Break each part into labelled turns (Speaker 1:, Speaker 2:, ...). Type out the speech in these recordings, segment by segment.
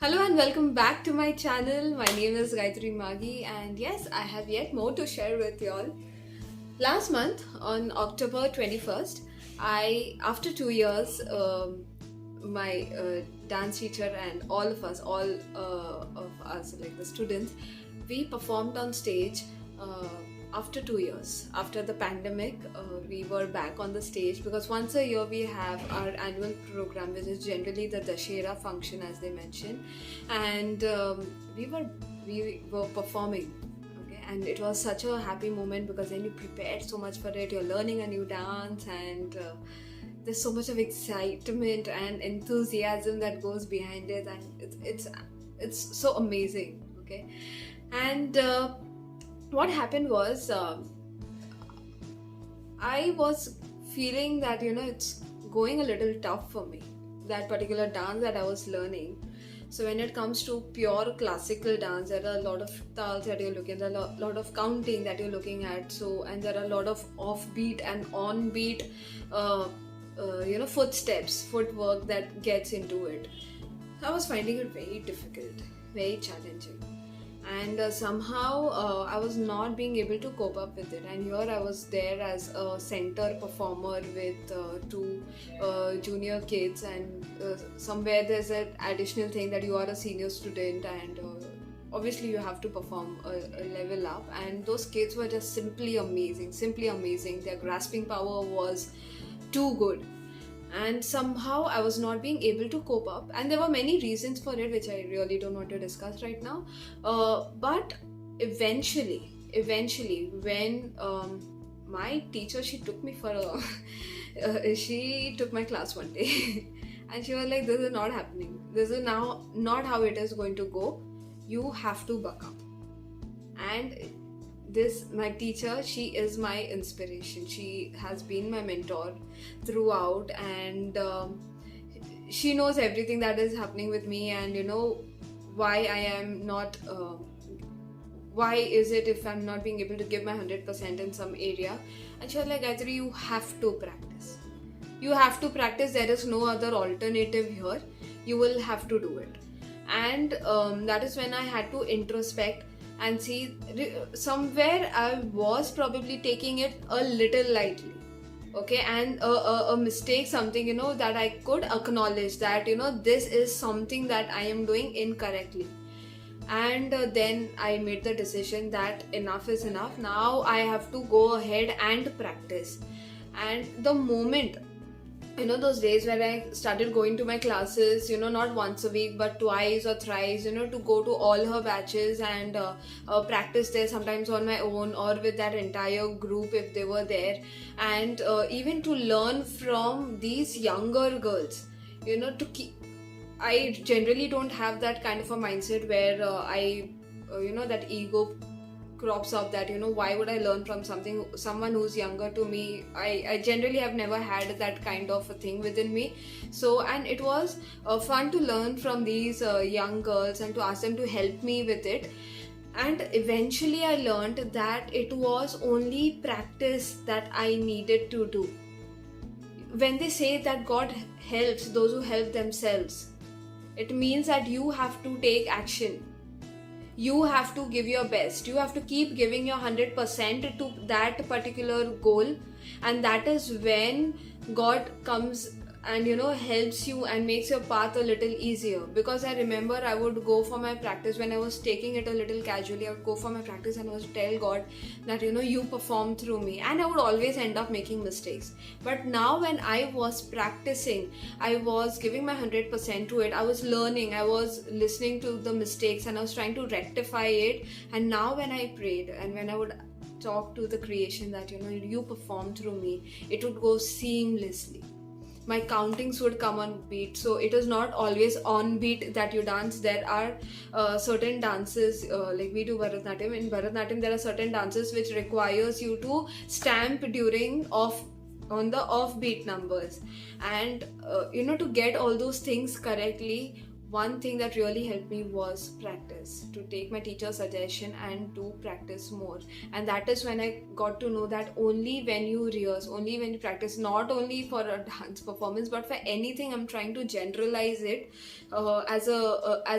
Speaker 1: Hello and welcome back to my channel. My name is Gayatri Magi, and yes, I have yet more to share with y'all. Last month on October 21st, after 2 years, my dance teacher and all of us, like the students, we performed on stage. Uh, After 2 years, after the pandemic, we were back on the stage because once a year we have our annual program, which is generally the Dashera function, as they mention, and we were performing. Okay, and it was such a happy moment because then you prepared so much for it. You're learning a new dance, and there's so much of excitement and enthusiasm that goes behind it, and it's so amazing. Okay, and what happened was I was feeling that it's going a little tough for me, that particular dance that I was learning. So when it comes to pure classical dance, there are a lot of tals that you're looking, there are a lot of counting that you're looking at. So, and there are a lot of offbeat and onbeat, footsteps, footwork that gets into it. I was finding it very difficult, very challenging, and somehow I was not being able to cope up with it. And here I was there as a center performer with two junior kids, and somewhere there's an additional thing that you are a senior student, and obviously you have to perform a level up. And those kids were just simply amazing, simply amazing. Their grasping power was too good, and somehow I was not being able to cope up, and there were many reasons for it which I really don't want to discuss right now. But eventually when my teacher, she took me for a she took my class one day and she was like, this is not happening, this is now not how it is going to go, you have to buck up. And this, my teacher, she is my inspiration, she has been my mentor throughout, and she knows everything that is happening with me, and why I am not why is it if I'm not being able to give my 100% in some area. And she was like, Gayatri, you have to practice, there is no other alternative here, you will have to do it. And that is when I had to introspect and see, somewhere I was probably taking it a little lightly. Okay, and a mistake, something that I could acknowledge that this is something that I am doing incorrectly. And then I made the decision that enough is enough, now I have to go ahead and practice. And the moment, those days when I started going to my classes, not once a week but twice or thrice, to go to all her batches and practice there, sometimes on my own or with that entire group if they were there. And even to learn from these younger girls, to keep, I generally don't have that kind of a mindset where that ego crops up, that why would I learn from someone who's younger to me. I generally have never had that kind of a thing within me. So, and it was fun to learn from these young girls and to ask them to help me with it. And eventually I learned that it was only practice that I needed to do. When they say that God helps those who help themselves, it means that you have to take action. You have to give your best. You have to keep giving your 100% to that particular goal. And that is when God comes and helps you and makes your path a little easier. Because I remember I would go for my practice when I was taking it a little casually. I would go for my practice and I would tell God that you perform through me, and I would always end up making mistakes. But now when I was practicing, I was giving my 100% to it. I was learning, I was listening to the mistakes, and I was trying to rectify it. And now when I prayed and when I would talk to the creation that you perform through me, it would go seamlessly. My countings would come on beat. So it is not always on beat that you dance. There are certain dances, like we do Bharatanatyam. In Bharatanatyam, there are certain dances which requires you to stamp on the offbeat numbers. And to get all those things correctly, one thing that really helped me was practice, to take my teacher's suggestion and to practice more. And that is when I got to know that only when you rehearse, only when you practice, not only for a dance performance but for anything. I'm trying to generalize it as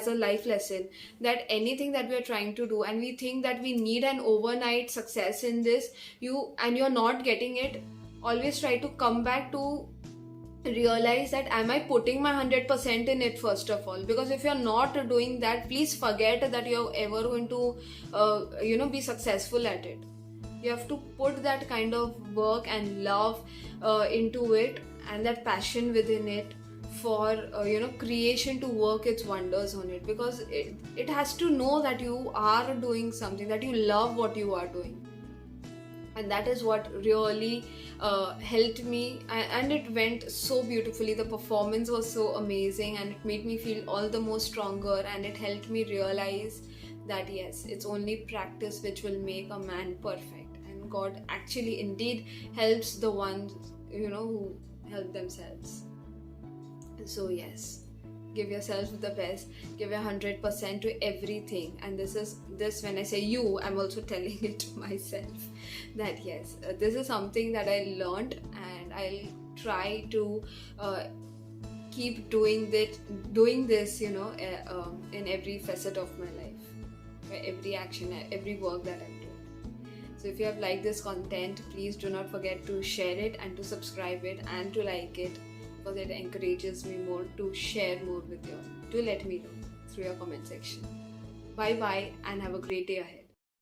Speaker 1: a life lesson, that anything that we are trying to do and we think that we need an overnight success in this, you're not getting it, always try to come back to realize that am I putting my 100% in it first of all. Because if you're not doing that, please forget that you're ever going to be successful at it. You have to put that kind of work and love into it, and that passion within it for creation to work its wonders on it. Because it has to know that you are doing something, that you love what you are doing. And that is what really helped me, and it went so beautifully. The performance was so amazing and it made me feel all the more stronger, and it helped me realize that yes, it's only practice which will make a man perfect, and God actually indeed helps the ones who help themselves. So yes, give yourself the best, give 100% to everything. And this when I say you, I'm also telling it to myself, that yes, this is something that I learned, and I'll try to keep doing this in every facet of my life, every action, every work that I'm doing. So if you have liked this content, please do not forget to share it and to subscribe it and to like it, because it encourages me more to share more with you. Do let me know through your comment section. Bye bye and have a great day ahead.